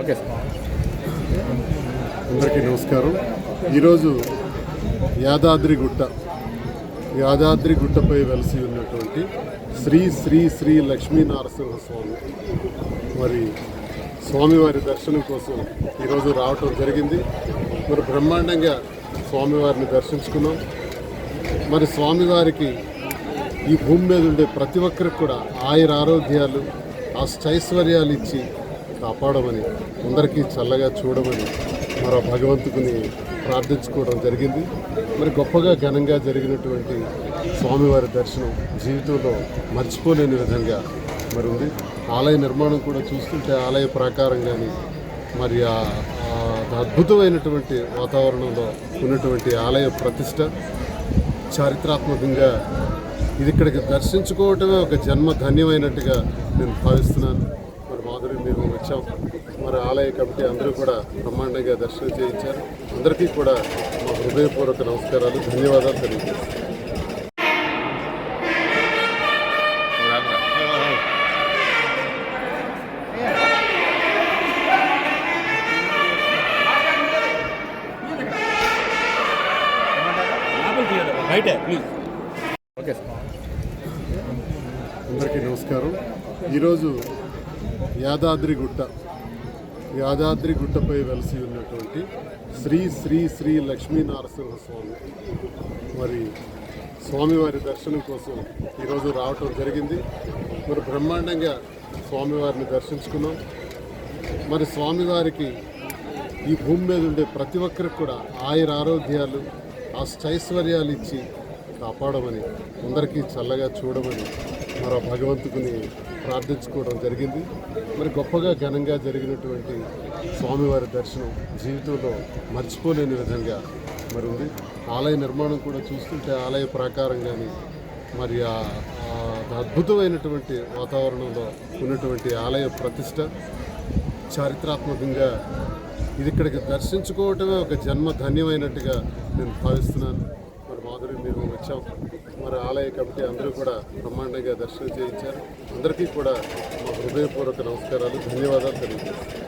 Okay అందరికీ నమస్కారం. ఈరోజు యాదాద్రి గుట్టపై వెలసి ఉన్నటువంటి శ్రీ శ్రీ శ్రీ లక్ష్మీనరసింహస్వామి మరి స్వామివారి దర్శనం కోసం ఈరోజు రావటం జరిగింది. మరి బ్రహ్మాండంగా స్వామివారిని దర్శించుకున్నాం. మరి స్వామివారికి ఈ భూమి మీద ఉండే ప్రతి ఒక్కరికి కూడా ఆరోగ్యాలు అష్టైశ్వర్యాలు ఇచ్చి కాపాడమని, అందరికీ చల్లగా చూడమని మరి భగవంతుని ప్రార్థించుకోవడం జరిగింది. మరి గొప్పగా ఘనంగా జరిగినటువంటి స్వామివారి దర్శనం జీవితంలో మర్చిపోలేని విధంగా మరి ఉంది. ఆలయ నిర్మాణం కూడా చూస్తుంటే ఆలయ ప్రాకారం కానీ మరి అద్భుతమైనటువంటి వాతావరణంలో ఉన్నటువంటి ఆలయ ప్రతిష్ట చారిత్రాత్మకంగా ఇది ఇక్కడికి దర్శించుకోవటమే ఒక జన్మ ధన్యమైనట్టుగా నేను భావిస్తున్నాను. మాధురి మేము వచ్చాం. మరి ఆలయ కమిటీ అందరూ కూడా బ్రహ్మాండంగా దర్శనం చేయించారు. అందరికీ కూడా మా హృదయపూర్వక నమస్కారాలు, ధన్యవాదాలు తెలియజేస్తాను. ఓకే అందరికీ నమస్కారం. ఈరోజు యాదాద్రి గుట్టపై వెలసి ఉన్నటువంటి శ్రీ శ్రీ శ్రీ లక్ష్మీనరసింహస్వామి మరి స్వామివారి దర్శనం కోసం ఈరోజు రావటం జరిగింది. మరి బ్రహ్మాండంగా స్వామివారిని దర్శించుకున్నాం. మరి స్వామివారికి ఈ భూమి మీద ఉండే ప్రతి ఒక్కరికి కూడా ఆరోగ్యాలు అష్టైశ్వర్యాలు ఇచ్చి కాపాడమని, అందరికీ చల్లగా చూడమని మరి భగవంతుని ప్రార్థించుకోవడం జరిగింది. మరి గొప్పగా ఘనంగా జరిగినటువంటి స్వామివారి దర్శనం జీవితంలో మర్చిపోలేని విధంగా మరి ఉంది. ఆలయ నిర్మాణం కూడా చూస్తుంటే ఆలయ ప్రాకారం కానీ మరి అద్భుతమైనటువంటి వాతావరణంలో ఉన్నటువంటి ఆలయ ప్రతిష్ట చారిత్రాత్మకంగా ఇది ఇక్కడికి దర్శించుకోవటమే ఒక జన్మ ధన్యమైనట్టుగా నేను భావిస్తున్నాను. మరి మాధురి మేము వచ్చాం. మరి ఆలయ కమిటీ అందరూ కూడా బ్రహ్మాండంగా దర్శనం చేయించారు. అందరికీ కూడా మా హృదయపూర్వక నమస్కారాలు, ధన్యవాదాలు తెలియజేస్తాను.